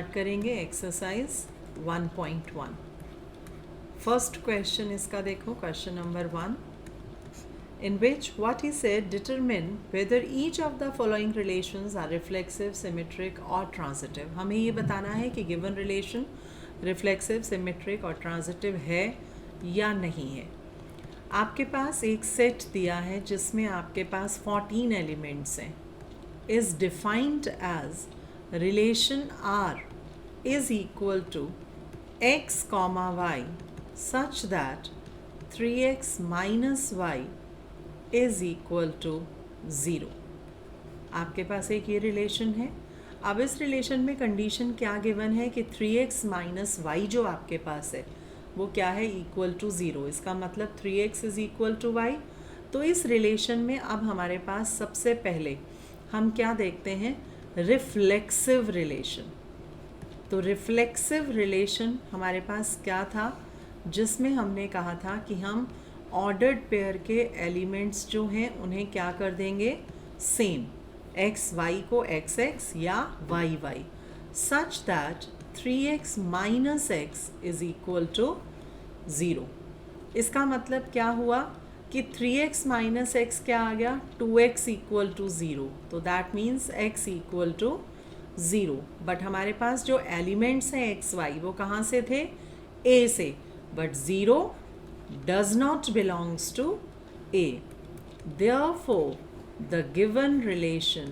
Start करेंगे exercise 1.1। First question इसका देखो, question number 1, in which what he said determine whether each of the following relations are reflexive, symmetric or transitive। हमें ये बताना है कि given relation reflexive, symmetric और transitive है या नहीं है। आपके पास एक सेट दिया है जिसमें आपके पास 14 एलिमेंट्स हैं, is defined as relation R is equal to x comma y such that 3x minus y is equal to 0। आपके पास एक ये रिलेशन है। अब इस रिलेशन में कंडीशन क्या गिवन है कि 3x माइनस वाई जो आपके पास है वो क्या है, इक्वल टू 0। इसका मतलब 3x is equal to Y. तो इस रिलेशन में अब हमारे पास सबसे पहले हम क्या देखते हैं, रिफ्लेक्सिव रिलेशन। तो रिफ्लेक्सिव रिलेशन हमारे पास क्या था, जिसमें हमने कहा था कि हम ऑर्डर्ड पेयर के एलिमेंट्स जो हैं उन्हें क्या कर देंगे, सेम, एक्स वाई को एक्स एक्स या Y Y, such that 3x minus X is equal to 0। इसका मतलब क्या हुआ कि 3x माइनस एक्स क्या आ गया, 2x इक्वल टू 0। तो that means x equal to 0। But हमारे पास जो एलिमेंट्स हैं एक्स वाई वो कहाँ से थे, a से, but 0 does not belongs to A. Therefore, the given relation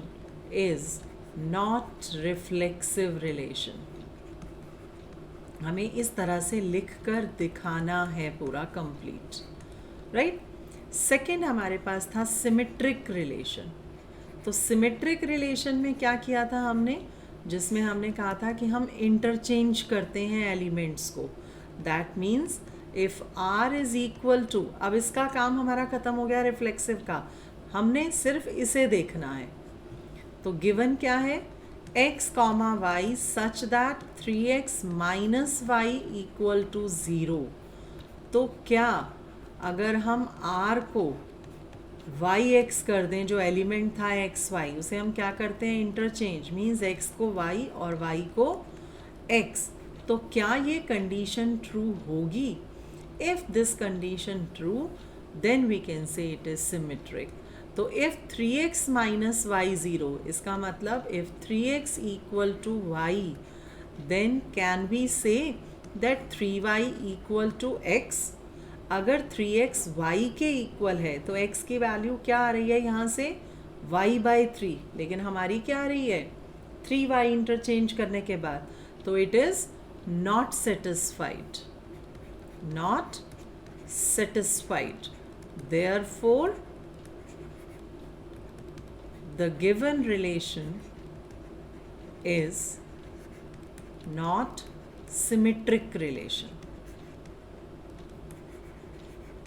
is not reflexive relation। हमें इस तरह से लिख कर दिखाना है पूरा कंप्लीट, राइट। सेकेंड हमारे पास था सिमेट्रिक रिलेशन। तो सिमेट्रिक रिलेशन में क्या किया था हमने, जिसमें हमने कहा था कि हम इंटरचेंज करते हैं एलिमेंट्स को। That means if R is equal to, अब इसका काम हमारा ख़त्म हो गया रिफ्लेक्सिव का, हमने सिर्फ इसे देखना है। तो गिवन क्या है, x comma Y such that 3x minus Y equal to 0। तो क्या अगर हम R को yx कर दें, जो एलिमेंट था एक्स वाई, उसे हम क्या करते हैं, इंटरचेंज, मीन्स x को y और y को x। तो क्या ये कंडीशन ट्रू होगी? If this condition true, then we can say it is symmetric। तो if 3x minus y 0, इसका मतलब if 3x equal to y, then can we say that 3y equal to x। अगर 3x y के equal है तो x की value क्या आ रही है यहाँ से, y/3, लेकिन हमारी क्या आ रही है, 3y इंटरचेंज करने के बाद। तो it is not satisfied, not satisfied। Therefore, the given relation is not symmetric relation।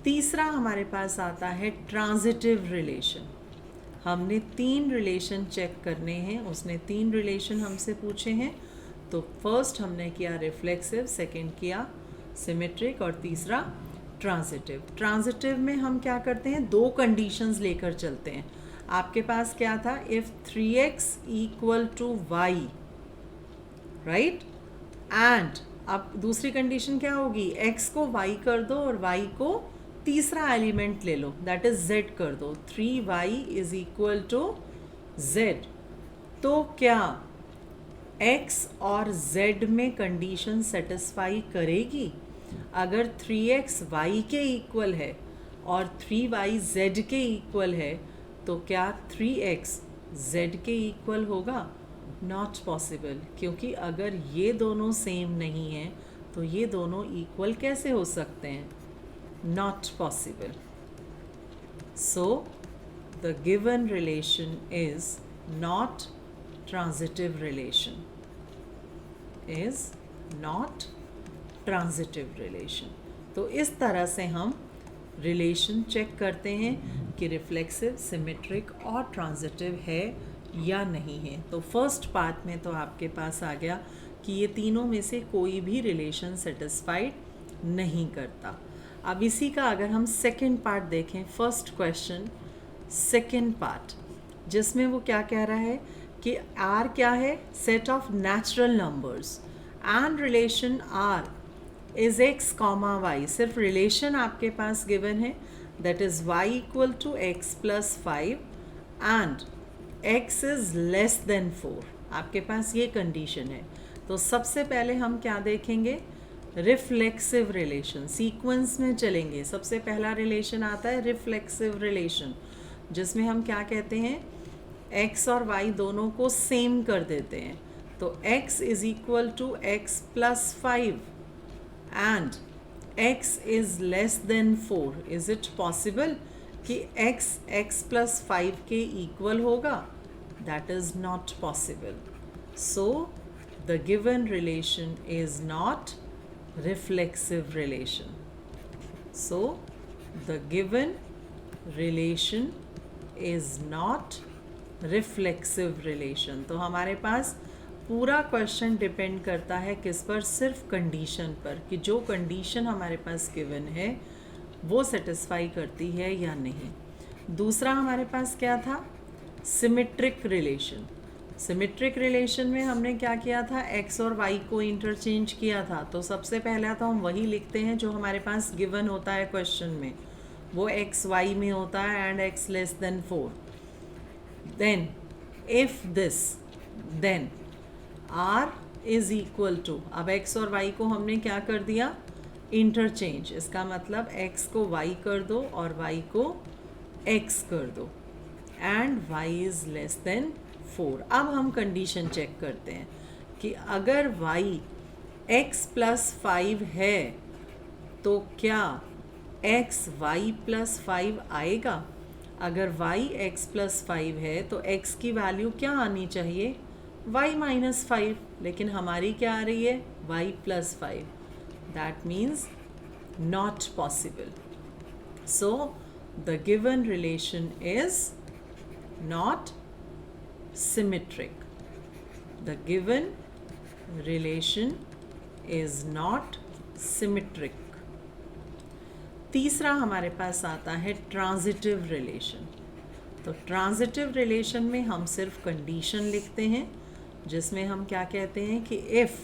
तीसरा हमारे पास आता है ट्रांजिटिव रिलेशन। हमने 3 रिलेशन चेक करने हैं, उसने 3 रिलेशन हमसे पूछे हैं। तो फर्स्ट हमने किया रिफ्लेक्सिव, सेकंड किया सिमेट्रिक और तीसरा ट्रांजिटिव। ट्रांजिटिव में हम क्या करते हैं, 2 कंडीशंस लेकर चलते हैं। आपके पास क्या था, if 3x equal to Y, right, and अब दूसरी कंडीशन क्या होगी, x को y कर दो और y को तीसरा एलिमेंट ले लो, दैट इज z कर दो, 3y is equal to z। तो क्या x और z में कंडीशन सेटिस्फाई करेगी? अगर 3x y के इक्वल है और 3y z के इक्वल है, तो क्या 3x z के इक्वल होगा? नॉट पॉसिबल, क्योंकि अगर ये दोनों सेम नहीं हैं तो ये दोनों इक्वल कैसे हो सकते हैं? Not possible. So the given relation is not transitive relation, is not transitive relation. तो इस तरह से हम रिलेशन चेक करते हैं कि रिफ्लेक्सिव, सिमेट्रिक और ट्रांजिटिव है या नहीं है। तो फर्स्ट पार्ट में तो आपके पास आ गया कि ये तीनों में से कोई भी रिलेशन सेटिस्फाइड नहीं करता। अब इसी का अगर हम सेकंड पार्ट देखें, फर्स्ट क्वेश्चन सेकंड पार्ट, जिसमें वो क्या कह रहा है कि आर क्या है, set of natural numbers and relation R is X comma Y, सिर्फ रिलेशन आपके पास गिवन है, that is Y equal to x plus 5 and X is less than 4, आपके पास ये कंडीशन है। तो सबसे पहले हम क्या देखेंगे, रिफ्लेक्सिव रिलेशन, सीक्वेंस में चलेंगे। सबसे पहला रिलेशन आता है रिफ्लेक्सिव रिलेशन, जिसमें हम क्या कहते हैं, x और y दोनों को सेम कर देते हैं। तो x is equal to x plus 5 and x is less than 4। Is it possible कि x प्लस 5 के इक्वल होगा? That is not possible. So the given relation is not reflexive relation. So the given relation is not reflexive relation. तो हमारे पास पूरा question depend करता है किस पर, सिर्फ कंडीशन पर, कि जो कंडीशन हमारे पास गिवन है वो सेटिस्फाई करती है या नहीं। दूसरा हमारे पास क्या था, सिमेट्रिक रिलेशन। सिमेट्रिक रिलेशन में हमने क्या किया था, x और y को इंटरचेंज किया था। तो सबसे पहला तो हम वही लिखते हैं जो हमारे पास गिवन होता है क्वेश्चन में, वो x y में होता है and x less than 4। Then if this, then r is equal to, अब x और y को हमने क्या कर दिया, इंटरचेंज। इसका मतलब x को y कर दो और y को x कर दो and y is less than 4। अब हम कंडीशन चेक करते हैं कि अगर y x प्लस 5 है तो क्या x y प्लस 5 आएगा? अगर y x प्लस 5 है तो x की वैल्यू क्या आनी चाहिए, y माइनस 5, लेकिन हमारी क्या आ रही है, y plus 5। That means not possible. So the given relation is not symmetric. The given relation is not symmetric. तीसरा हमारे पास आता है ट्रांजिटिव रिलेशन। तो ट्रांजिटिव रिलेशन में हम सिर्फ कंडीशन लिखते हैं, जिसमें हम क्या कहते हैं कि if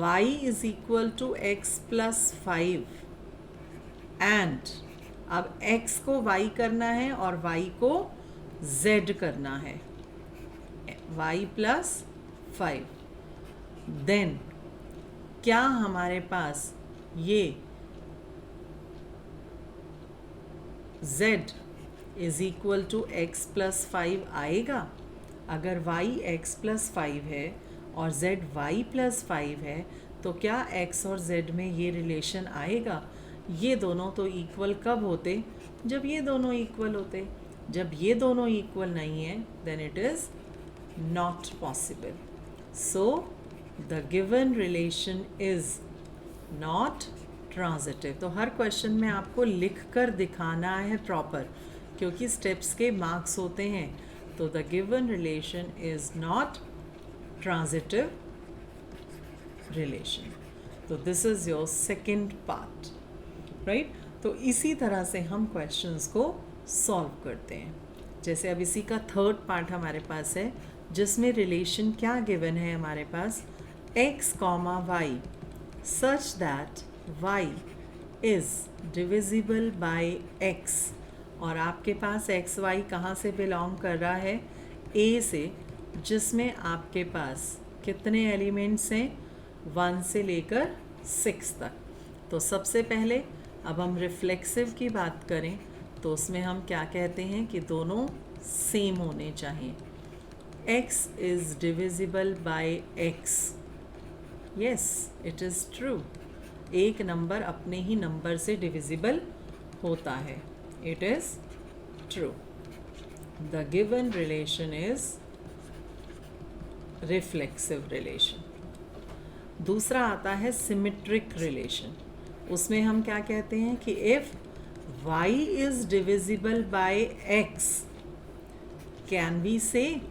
y is equal to x plus 5 and, अब x को y करना है और y को z करना है, y प्लस 5, देन क्या हमारे पास ये z is equal to x plus 5 आएगा? अगर y x प्लस 5 है और z y प्लस 5 है तो क्या x और z में ये रिलेशन आएगा? ये दोनों तो इक्वल कब होते, जब ये दोनों इक्वल होते। जब ये दोनों इक्वल नहीं है then it is not possible. So the given relation is not transitive. तो हर क्वेश्चन में आपको लिख कर दिखाना है प्रॉपर, क्योंकि स्टेप्स के मार्क्स होते हैं। तो the given relation is not transitive relation. तो this is your second part, right. तो इसी तरह से हम क्वेश्चंस को सॉल्व करते हैं। जैसे अब इसी का थर्ड पार्ट हमारे पास है, जिसमें रिलेशन क्या गिवन है हमारे पास, x comma Y such that y is divisible by x। और आपके पास एक्स वाई कहाँ से बिलोंग कर रहा है, a से, जिसमें आपके पास कितने एलिमेंट्स हैं, 1 से लेकर 6 तक। तो सबसे पहले अब हम रिफ्लेक्सिव की बात करें तो उसमें हम क्या कहते हैं कि दोनों सेम होने चाहिए। x is divisible by x, yes it is true. एक नंबर अपने ही नंबर से डिविजिबल होता है, it is true. The given relation is reflexive relation. दूसरा आता है सिमेट्रिक रिलेशन। उसमें हम क्या कहते हैं कि if y is divisible by x, can we say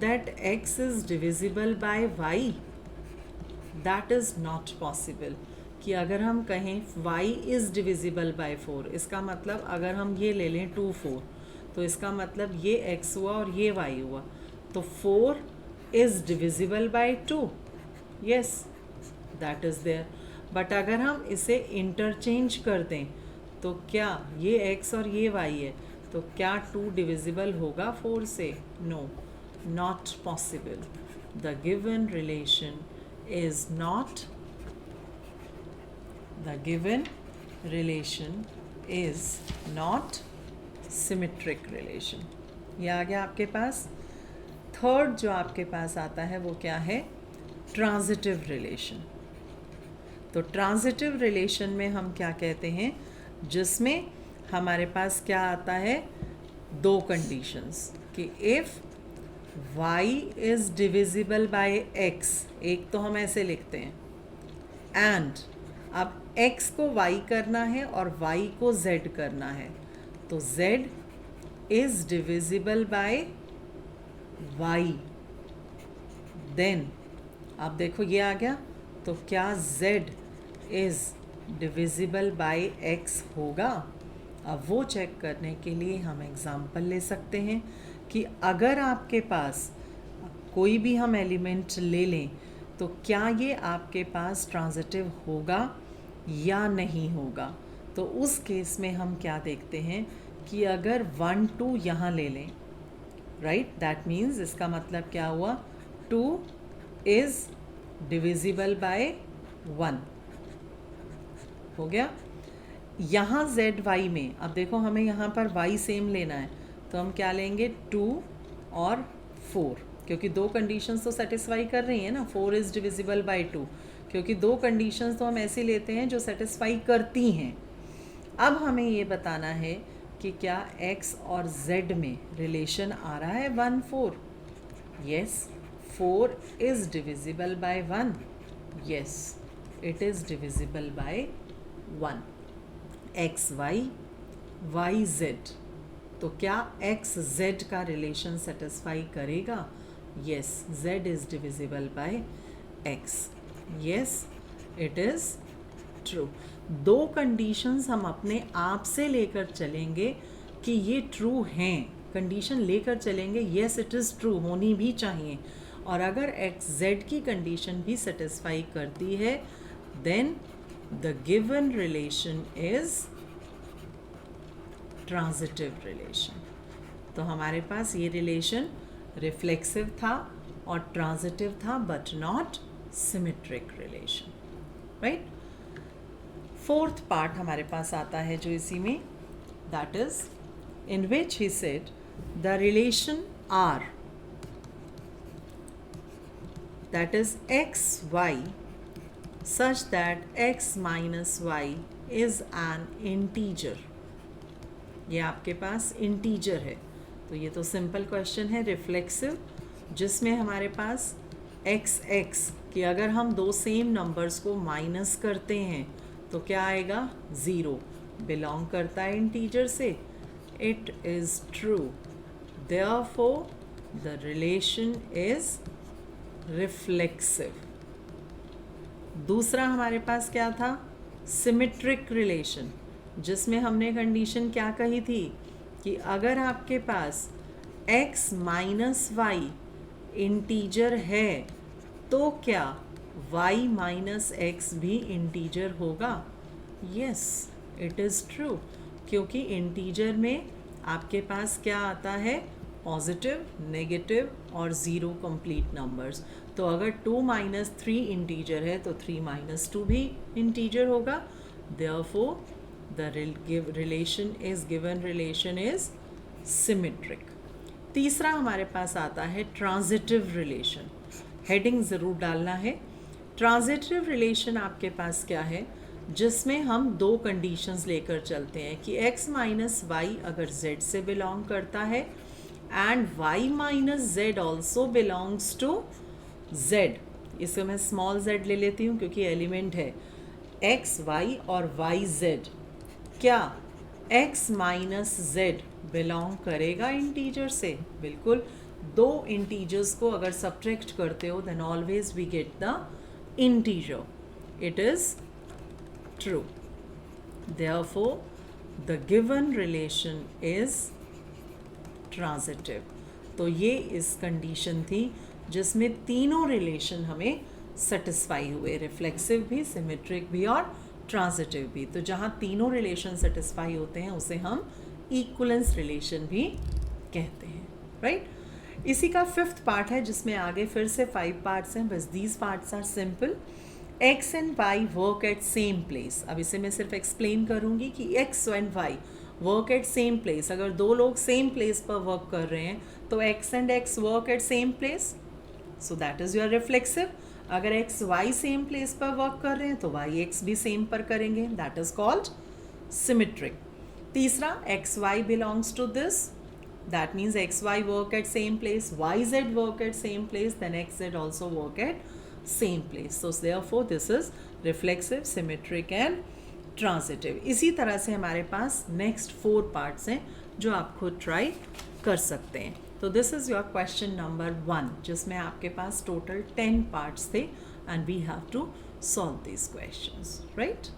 that x is divisible by y? That is not possible. कि अगर हम कहें y is divisible by 4, इसका मतलब अगर हम ये ले लें 2 4, तो इसका मतलब ये x हुआ और ये y हुआ। तो 4 is divisible by 2, yes that is there. But अगर हम इसे इंटरचेंज कर दें तो क्या ये x और ये y है, तो क्या 2 डिविजिबल होगा 4 से? No, not possible. The given relation is not, the given relation is not symmetric relation. ये आ गया आपके पास। थर्ड जो आपके पास आता है वो क्या है? Transitive relation. तो ट्रांजिटिव रिलेशन में हम क्या कहते हैं? जिसमें हमारे पास क्या आता है? दो कंडीशंस कि if y is divisible by x, एक तो हम ऐसे लिखते हैं, एंड अब x को y करना है और y को z करना है, तो z is divisible by y, then अब देखो ये आ गया, तो क्या z is divisible by x होगा? अब वो चेक करने के लिए हम एग्ज़ाम्पल ले सकते हैं कि अगर आपके पास कोई भी हम एलिमेंट ले लें तो क्या ये आपके पास ट्रांजिटिव होगा या नहीं होगा। तो उस केस में हम क्या देखते हैं कि अगर 1 2 यहाँ ले लें, राइट, दैट मीन्स इसका मतलब क्या हुआ? 2 इज़ डिविजिबल बाय 1 हो गया। यहाँ z y में अब देखो हमें यहाँ पर y सेम लेना है, तो हम क्या लेंगे? 2 और 4, क्योंकि दो कंडीशंस तो सेटिस्फाई कर रही हैं ना। 4 इज़ डिविजिबल बाय 2, क्योंकि दो कंडीशंस तो हम ऐसी लेते हैं जो सेटिस्फाई करती हैं। अब हमें ये बताना है कि क्या x और z में रिलेशन आ रहा है 1 4? Yes, 4 is divisible by 1, yes it is divisible by 1। X y, y z, तो क्या एक्स जेड का रिलेशन सेटिस्फाई करेगा? Yes, z is divisible by x, yes it is true. दो कंडीशंस हम अपने आप से लेकर चलेंगे कि ये ट्रू हैं, कंडीशन लेकर चलेंगे, यस इट इज़ ट्रू होनी भी चाहिए। और अगर एक्स जेड की कंडीशन भी सेटिस्फाई करती है, then the given relation is transitive relation। तो हमारे पास ये रिलेशन रिफ्लेक्सिव था और ट्रांजिटिव था, but not symmetric relation, right. Fourth part हमारे पास आता है जो इसी में, that is in which he said the relation R, that is x y such that x minus y is an integer। ये आपके पास इंटीजर है, तो ये तो सिंपल क्वेश्चन है रिफ्लेक्सिव, जिसमें हमारे पास एक्स एक्स कि अगर हम दो सेम नंबर्स को माइनस करते हैं तो क्या आएगा? 0, बिलोंग करता है इंटीजर से। It is true, therefore the relation is reflexive. दूसरा हमारे पास क्या था? सिमेट्रिक रिलेशन, जिसमें हमने कंडीशन क्या कही थी कि अगर आपके पास x माइनस वाई इंटीजर है तो क्या y माइनस एक्स भी इंटीजर होगा? यस इट इज़ ट्रू, क्योंकि इंटीजर में आपके पास क्या आता है? पॉजिटिव, नेगेटिव और 0 कंप्लीट नंबर्स। तो अगर 2 माइनस 3 इंटीजर है तो 3 माइनस 2 भी इंटीजर होगा। Therefore the relation is given relation is symmetric. तीसरा हमारे पास आता है ट्रांजिटिव रिलेशन। हेडिंग ज़रूर डालना है। ट्रांजिटिव रिलेशन आपके पास क्या है? जिसमें हम दो कंडीशंस लेकर चलते हैं कि x माइनस वाई अगर z से बिलोंग करता है and y minus z also belongs to z। इसे मैं स्मॉल z ले लेती हूँ क्योंकि एलिमेंट है x y और y z। क्या x माइनस z बिलोंग करेगा इंटीजर से? बिल्कुल। दो इंटीजर्स को अगर सब्ट्रैक्ट करते हो then always we get the integer. It is true, therefore the given relation is transitive। तो ये इस कंडीशन थी जिसमें तीनों रिलेशन हमें सेटिस्फाई हुए, रिफ्लेक्सिव भी, सिमेट्रिक भी और ट्रांजिटिव भी। तो जहाँ तीनों रिलेशन सेटिस्फाई होते हैं उसे हम इक्वलेंस रिलेशन भी कहते हैं, राइट। इसी का 5th पार्ट है जिसमें आगे फिर से 5 पार्ट्स हैं, बस these parts are simple. x and y work at same place. अब इसे मैं सिर्फ एक्सप्लेन करूँगी कि x and y work at same place. अगर दो लोग सेम प्लेस पर वर्क कर रहे हैं तो x and x work at same place, so that is your reflexive. अगर x y सेम प्लेस पर वर्क कर रहे हैं तो y x भी सेम पर करेंगे, दैट इज कॉल्ड सिमेट्रिक। तीसरा, x y belongs to this, that means x y work at same place, y z work at same place, then x z also work at same place. So therefore this is reflexive, symmetric and transitive. इसी तरह से हमारे पास next 4 parts हैं जो आप खुद try कर सकते हैं। तो this is your question number 1 जिसमें आपके पास total 10 parts थे and we have to solve these questions, right?